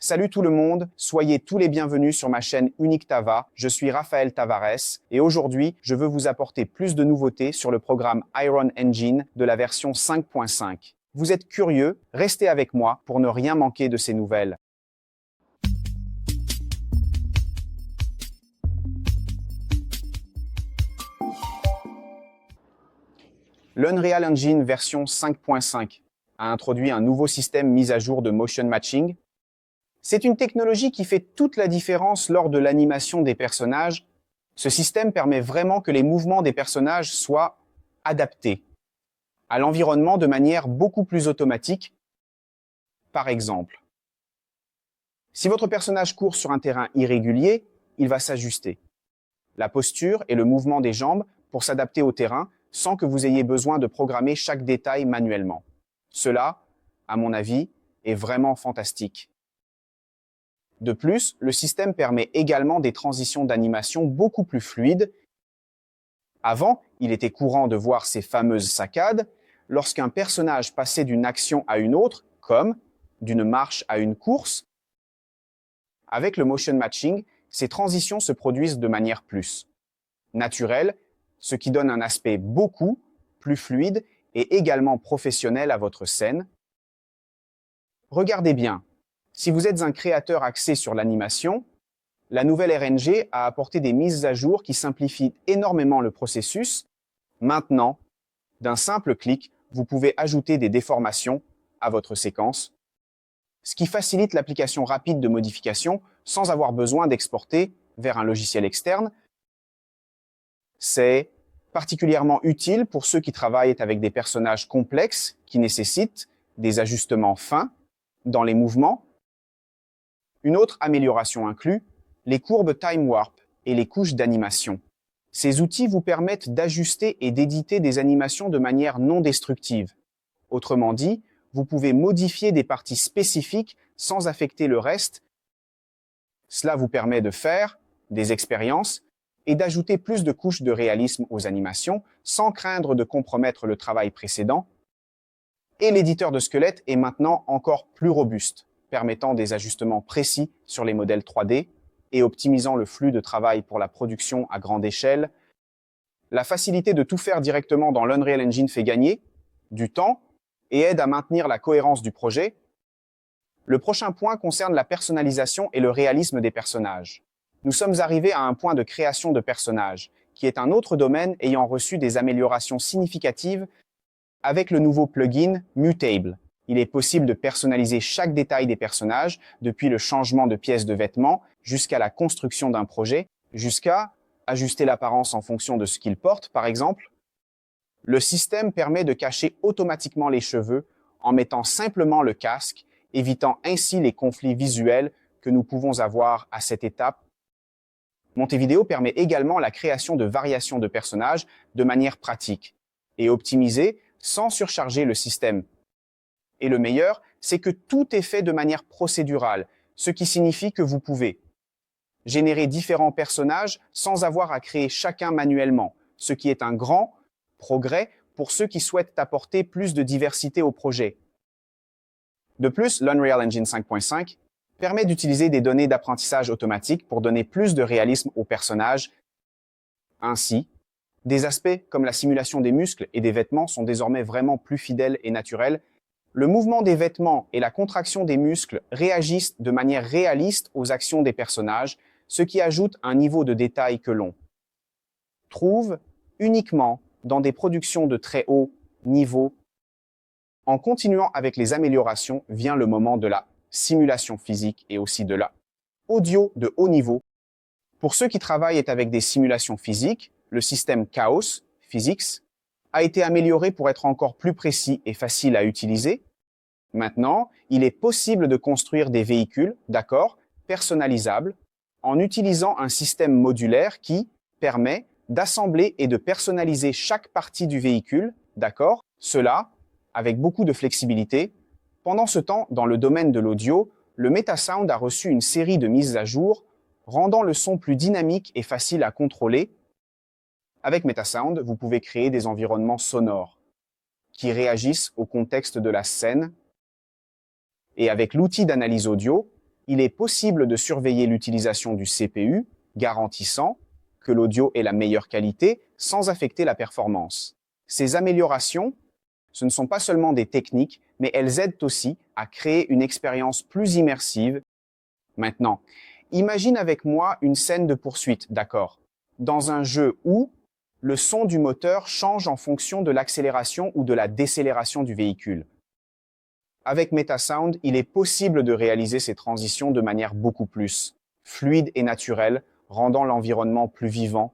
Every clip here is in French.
Salut tout le monde, soyez tous les bienvenus sur ma chaîne Unique Tava. Je suis Raphaël Tavares et aujourd'hui, je veux vous apporter plus de nouveautés sur le programme Iron Engine de la version 5.5. Vous êtes curieux? Restez avec moi pour ne rien manquer de ces nouvelles. L'Unreal Engine version 5.5 a introduit un nouveau système mis à jour de motion matching. C'est une technologie qui fait toute la différence lors de l'animation des personnages. Ce système permet vraiment que les mouvements des personnages soient adaptés à l'environnement de manière beaucoup plus automatique. Par exemple, si votre personnage court sur un terrain irrégulier, il va s'ajuster la posture et le mouvement des jambes pour s'adapter au terrain sans que vous ayez besoin de programmer chaque détail manuellement. Cela, à mon avis, est vraiment fantastique. De plus, le système permet également des transitions d'animation beaucoup plus fluides. Avant, il était courant de voir ces fameuses saccades lorsqu'un personnage passait d'une action à une autre, comme d'une marche à une course. Avec le motion matching, ces transitions se produisent de manière plus naturelle, ce qui donne un aspect beaucoup plus fluide et également professionnel à votre scène. Regardez bien. Si vous êtes un créateur axé sur l'animation, la nouvelle RNG a apporté des mises à jour qui simplifient énormément le processus. Maintenant, d'un simple clic, vous pouvez ajouter des déformations à votre séquence, ce qui facilite l'application rapide de modifications sans avoir besoin d'exporter vers un logiciel externe. C'est particulièrement utile pour ceux qui travaillent avec des personnages complexes qui nécessitent des ajustements fins dans les mouvements. Une autre amélioration inclut les courbes Time Warp et les couches d'animation. Ces outils vous permettent d'ajuster et d'éditer des animations de manière non destructive. Autrement dit, vous pouvez modifier des parties spécifiques sans affecter le reste. Cela vous permet de faire des expériences et d'ajouter plus de couches de réalisme aux animations sans craindre de compromettre le travail précédent. Et l'éditeur de squelettes est maintenant encore plus robuste, permettant des ajustements précis sur les modèles 3D et optimisant le flux de travail pour la production à grande échelle. La facilité de tout faire directement dans l'Unreal Engine fait gagner du temps et aide à maintenir la cohérence du projet. Le prochain point concerne la personnalisation et le réalisme des personnages. Nous sommes arrivés à un point de création de personnages, qui est un autre domaine ayant reçu des améliorations significatives avec le nouveau plugin Mutable. Il est possible de personnaliser chaque détail des personnages, depuis le changement de pièces de vêtements jusqu'à la construction d'un projet, jusqu'à ajuster l'apparence en fonction de ce qu'ils portent, par exemple. Le système permet de cacher automatiquement les cheveux en mettant simplement le casque, évitant ainsi les conflits visuels que nous pouvons avoir à cette étape. Montevideo permet également la création de variations de personnages de manière pratique et optimisée sans surcharger le système. Et le meilleur, c'est que tout est fait de manière procédurale, ce qui signifie que vous pouvez générer différents personnages sans avoir à créer chacun manuellement, ce qui est un grand progrès pour ceux qui souhaitent apporter plus de diversité au projet. De plus, l'Unreal Engine 5.5 permet d'utiliser des données d'apprentissage automatique pour donner plus de réalisme aux personnages. Ainsi, des aspects comme la simulation des muscles et des vêtements sont désormais vraiment plus fidèles et naturels. Le mouvement des vêtements et la contraction des muscles réagissent de manière réaliste aux actions des personnages, ce qui ajoute un niveau de détail que l'on trouve uniquement dans des productions de très haut niveau. En continuant avec les améliorations, vient le moment de la simulation physique et aussi de la audio de haut niveau. Pour ceux qui travaillent avec des simulations physiques, le système Chaos Physics a été amélioré pour être encore plus précis et facile à utiliser. Maintenant, il est possible de construire des véhicules, personnalisables, en utilisant un système modulaire qui permet d'assembler et de personnaliser chaque partie du véhicule, cela avec beaucoup de flexibilité. Pendant ce temps, dans le domaine de l'audio, le Metasound a reçu une série de mises à jour, rendant le son plus dynamique et facile à contrôler. Avec Metasound, vous pouvez créer des environnements sonores qui réagissent au contexte de la scène. Et avec l'outil d'analyse audio, il est possible de surveiller l'utilisation du CPU, garantissant que l'audio ait la meilleure qualité sans affecter la performance. Ces améliorations, ce ne sont pas seulement des techniques, mais elles aident aussi à créer une expérience plus immersive. Maintenant, imagine avec moi une scène de poursuite, d'accord? Dans un jeu où le son du moteur change en fonction de l'accélération ou de la décélération du véhicule. Avec Metasound, il est possible de réaliser ces transitions de manière beaucoup plus fluide et naturelle, rendant l'environnement plus vivant.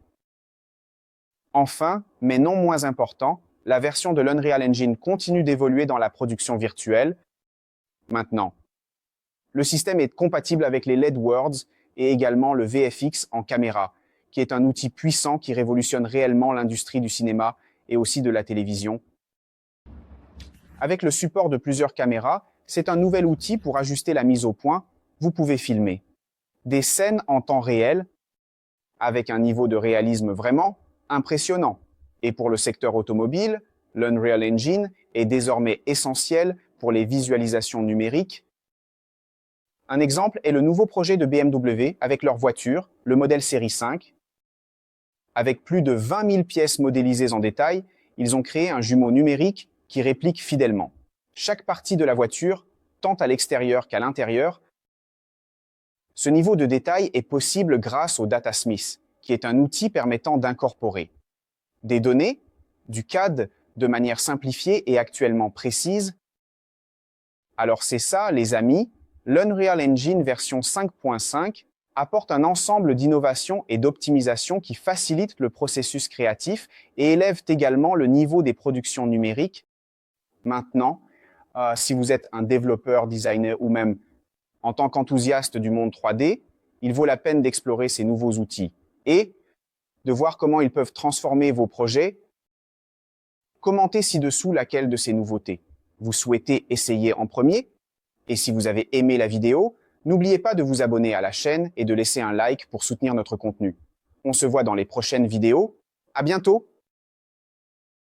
Enfin, mais non moins important, la version de l'Unreal Engine continue d'évoluer dans la production virtuelle. Maintenant, le système est compatible avec les LED Worlds et également le VFX en caméra, qui est un outil puissant qui révolutionne réellement l'industrie du cinéma et aussi de la télévision. Avec le support de plusieurs caméras, c'est un nouvel outil pour ajuster la mise au point. Vous pouvez filmer des scènes en temps réel avec un niveau de réalisme vraiment impressionnant. Et pour le secteur automobile, l'Unreal Engine est désormais essentiel pour les visualisations numériques. Un exemple est le nouveau projet de BMW avec leur voiture, le modèle série 5. Avec plus de 20 000 pièces modélisées en détail, ils ont créé un jumeau numérique qui réplique fidèlement chaque partie de la voiture, tant à l'extérieur qu'à l'intérieur. Ce niveau de détail est possible grâce au Datasmith, qui est un outil permettant d'incorporer des données, du CAD de manière simplifiée et actuellement précise. Alors c'est ça, les amis, l'Unreal Engine version 5.5 apporte un ensemble d'innovations et d'optimisation qui facilitent le processus créatif et élèvent également le niveau des productions numériques. Maintenant, si vous êtes un développeur, designer ou même en tant qu'enthousiaste du monde 3D, il vaut la peine d'explorer ces nouveaux outils et de voir comment ils peuvent transformer vos projets. Commentez ci-dessous laquelle de ces nouveautés vous souhaitez essayer en premier. Et si vous avez aimé la vidéo, n'oubliez pas de vous abonner à la chaîne et de laisser un like pour soutenir notre contenu. On se voit dans les prochaines vidéos. À bientôt!